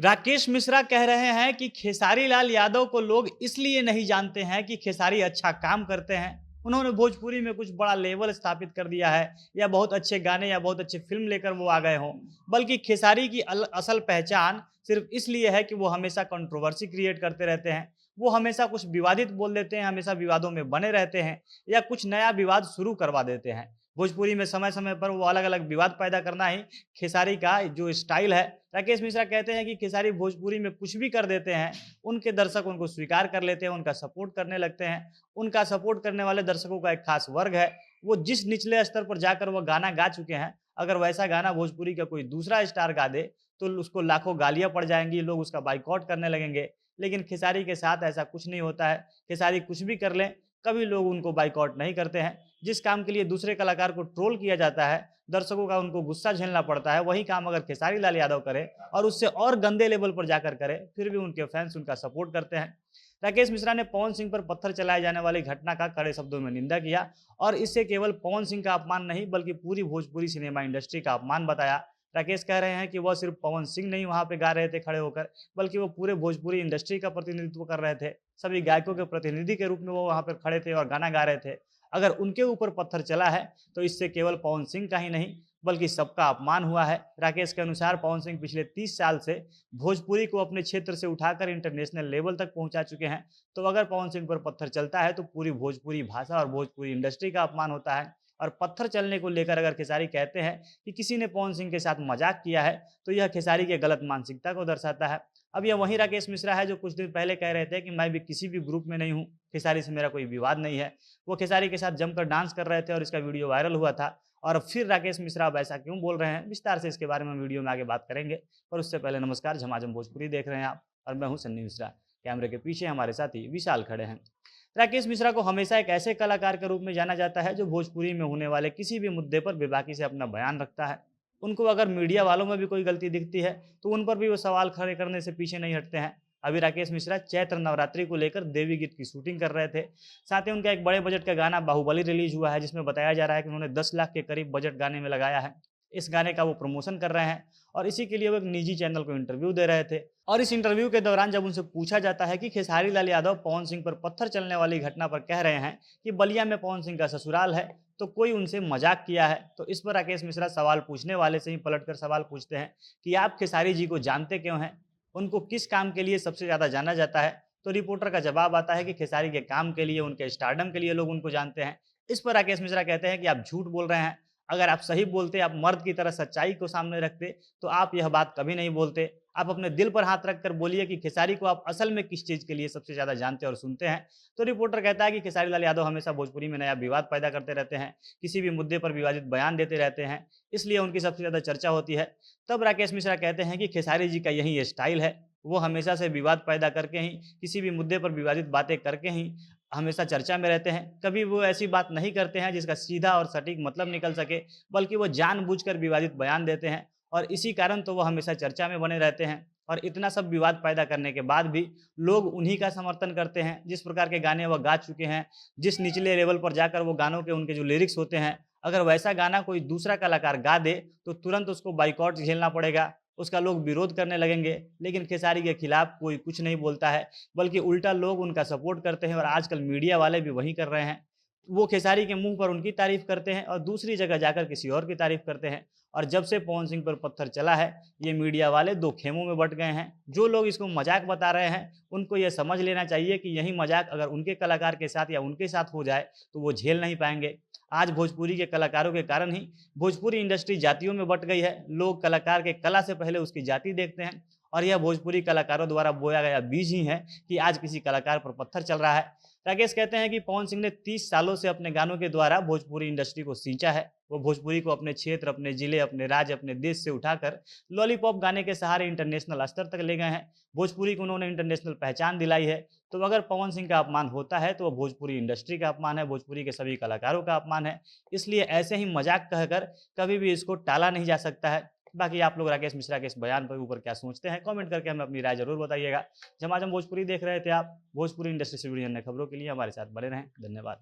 राकेश मिश्रा कह रहे हैं कि खेसारी लाल यादव को लोग इसलिए नहीं जानते हैं कि खेसारी अच्छा काम करते हैं। उन्होंने भोजपुरी में कुछ बड़ा लेवल स्थापित कर दिया है या बहुत अच्छे गाने या बहुत अच्छे फिल्म लेकर वो आ गए हों। बल्कि खेसारी की असल पहचान सिर्फ इसलिए है कि वो हमेशा कंट्रोवर्सी क्रिएट करते रहते हैं। वो हमेशा कुछ विवादित बोल देते हैं, हमेशा विवादों में बने रहते हैं या कुछ नया विवाद शुरू करवा देते हैं। भोजपुरी में समय समय पर वो अलग अलग विवाद पैदा करना ही खेसारी का जो स्टाइल है। राकेश मिश्रा कहते हैं कि खेसारी भोजपुरी में कुछ भी कर देते हैं, उनके दर्शक उनको स्वीकार कर लेते हैं, उनका सपोर्ट करने लगते हैं। उनका सपोर्ट करने वाले दर्शकों का एक खास वर्ग है। वो जिस निचले स्तर पर जाकर वो गाना गा चुके हैं, अगर वैसा गाना भोजपुरी का कोई दूसरा स्टार गा दे तो उसको लाखों गालियां पड़ जाएंगी, लोग उसका बाइकआउट करने लगेंगे। लेकिन खेसारी के साथ ऐसा कुछ नहीं होता है। खेसारी कुछ भी कर लें, कभी लोग उनको बाइकआउट नहीं करते हैं। जिस काम के लिए दूसरे कलाकार को ट्रोल किया जाता है, दर्शकों का उनको गुस्सा झेलना पड़ता है, वही काम अगर खेसारी लाल यादव करे और उससे और गंदे लेवल पर जाकर करे, फिर भी उनके फैंस उनका सपोर्ट करते हैं। राकेश मिश्रा ने पवन सिंह पर पत्थर चलाए जाने वाली घटना का कड़े शब्दों में निंदा किया और इससे केवल पवन सिंह का अपमान नहीं बल्कि पूरी भोजपुरी सिनेमा इंडस्ट्री का अपमान बताया। राकेश कह रहे हैं कि वह सिर्फ पवन सिंह नहीं वहां पे गा रहे थे खड़े होकर, बल्कि वो पूरे भोजपुरी इंडस्ट्री का प्रतिनिधित्व कर रहे थे। सभी गायकों के प्रतिनिधि के रूप में वो वहां पर खड़े थे और गाना गा रहे थे। अगर उनके ऊपर पत्थर चला है तो इससे केवल पवन सिंह का ही नहीं बल्कि सबका अपमान हुआ है। राकेश के अनुसार पवन सिंह पिछले 30 साल से भोजपुरी को अपने क्षेत्र से उठाकर इंटरनेशनल लेवल तक पहुंचा चुके हैं। तो अगर पवन सिंह पर पत्थर चलता है तो पूरी भोजपुरी भाषा और भोजपुरी इंडस्ट्री का अपमान होता है। और पत्थर चलने को लेकर अगर खेसारी कहते हैं कि किसी ने पवन सिंह के साथ मजाक किया है, तो यह खेसारी के गलत मानसिकता को दर्शाता है। अब यह वही राकेश मिश्रा है जो कुछ दिन पहले कह रहे थे कि मैं भी किसी भी ग्रुप में नहीं हूँ, खेसारी से मेरा कोई विवाद नहीं है। वो खेसारी के साथ जमकर डांस कर रहे थे और इसका वीडियो वायरल हुआ था। और फिर राकेश मिश्रा अब ऐसा क्यों बोल रहे हैं, विस्तार से इसके बारे में वीडियो में आगे बात करेंगे। और उससे पहले नमस्कार, झमाझम भोजपुरी देख रहे हैं आप और मैं हूं सन्नी मिश्रा। कैमरे के पीछे हमारे साथी विशाल खड़े हैं। राकेश मिश्रा को हमेशा एक ऐसे कलाकार के रूप में जाना जाता है जो भोजपुरी में होने वाले किसी भी मुद्दे पर बेबाकी से अपना बयान रखता है। उनको अगर मीडिया वालों में भी कोई गलती दिखती है तो उन पर भी वो सवाल खड़े करने से पीछे नहीं हटते हैं। अभी राकेश मिश्रा चैत्र नवरात्रि को लेकर देवी गीत की शूटिंग कर रहे थे। साथ ही उनका एक बड़े बजट का गाना बाहुबली रिलीज हुआ है, जिसमें बताया जा रहा है कि उन्होंने 10 लाख के करीब बजट गाने में लगाया है। इस गाने का वो प्रमोशन कर रहे हैं और इसी के लिए वो एक निजी चैनल को इंटरव्यू दे रहे थे। और इस इंटरव्यू के दौरान जब उनसे पूछा जाता है कि खेसारी लाल यादव पवन सिंह पर पत्थर चलने वाली घटना पर कह रहे हैं कि बलिया में पवन सिंह का ससुराल है, तो कोई उनसे मजाक किया है। तो इस पर राकेश मिश्रा सवाल पूछने वाले से ही पलटकर सवाल पूछते हैं कि आप खेसारी जी को जानते क्यों हैं, उनको किस काम के लिए सबसे ज्यादा जाना जाता है। तो रिपोर्टर का जवाब आता है कि खेसारी के काम के लिए, उनके स्टारडम के लिए लोग उनको जानते हैं। इस पर राकेश मिश्रा कहते हैं कि आप झूठ बोल रहे हैं। अगर आप सही बोलते, आप मर्द की तरह सच्चाई को सामने रखते, तो आप यह बात कभी नहीं बोलते। आप अपने दिल पर हाथ रखकर बोलिए कि खेसारी को आप असल में किस चीज के लिए सबसे ज्यादा जानते और सुनते हैं। तो रिपोर्टर कहता है कि खेसारी लाल यादव हमेशा भोजपुरी में नया विवाद पैदा करते रहते हैं, किसी भी मुद्दे पर विवादित बयान देते रहते हैं, इसलिए उनकी सबसे ज्यादा चर्चा होती है। तब राकेश मिश्रा कहते हैं कि खेसारी जी का यही स्टाइल है, वो हमेशा से विवाद पैदा करके ही, किसी भी मुद्दे पर विवादित बातें करके ही हमेशा चर्चा में रहते हैं। कभी वो ऐसी बात नहीं करते हैं जिसका सीधा और सटीक मतलब निकल सके, बल्कि वो जानबूझकर विवादित बयान देते हैं और इसी कारण तो वो हमेशा चर्चा में बने रहते हैं। और इतना सब विवाद पैदा करने के बाद भी लोग उन्हीं का समर्थन करते हैं। जिस प्रकार के गाने वह गा चुके हैं, जिस निचले लेवल पर जाकर वो गानों के उनके जो लिरिक्स होते हैं, अगर वैसा गाना कोई दूसरा कलाकार गा दे तो तुरंत उसको बाइकआउट झेलना पड़ेगा, उसका लोग विरोध करने लगेंगे। लेकिन खेसारी के खिलाफ कोई कुछ नहीं बोलता है, बल्कि उल्टा लोग उनका सपोर्ट करते हैं और आजकल मीडिया वाले भी वही कर रहे हैं। वो खेसारी के मुंह पर उनकी तारीफ करते हैं और दूसरी जगह जाकर किसी और की तारीफ करते हैं। और जब से पवन सिंह पर पत्थर चला है, ये मीडिया वाले दो खेमों में बट गए हैं। जो लोग इसको मजाक बता रहे हैं, उनको ये समझ लेना चाहिए कि यही मजाक अगर उनके कलाकार के साथ या उनके साथ हो जाए तो वो झेल नहीं पाएंगे। आज भोजपुरी के कलाकारों के कारण ही भोजपुरी इंडस्ट्री जातियों में बट गई है। लोग कलाकार के कला से पहले उसकी जाति देखते हैं और यह भोजपुरी कलाकारों द्वारा बोया गया बीज ही है कि आज किसी कलाकार पर पत्थर चल रहा है। राकेश कहते हैं कि पवन सिंह ने 30 सालों से अपने गानों के द्वारा भोजपुरी इंडस्ट्री को सींचा है। वो भोजपुरी को अपने क्षेत्र, अपने जिले, अपने राज्य, अपने देश से उठाकर लॉलीपॉप गाने के सहारे इंटरनेशनल स्तर तक ले गए हैं। भोजपुरी को उन्होंने इंटरनेशनल पहचान दिलाई है। तो अगर पवन सिंह का अपमान होता है तो वह भोजपुरी इंडस्ट्री का अपमान है, भोजपुरी के सभी कलाकारों का अपमान है। इसलिए ऐसे ही मजाक कहकर कभी भी इसको टाला नहीं जा सकता है। बाकी आप लोग राकेश मिश्रा के इस बयान पर ऊपर क्या सोचते हैं, कमेंट करके हमें अपनी राय जरूर बताइएगा। झमाझम भोजपुरी देख रहे थे आप। भोजपुरी इंडस्ट्री से जुड़ी अन्य खबरों के लिए हमारे साथ बने रहें। धन्यवाद।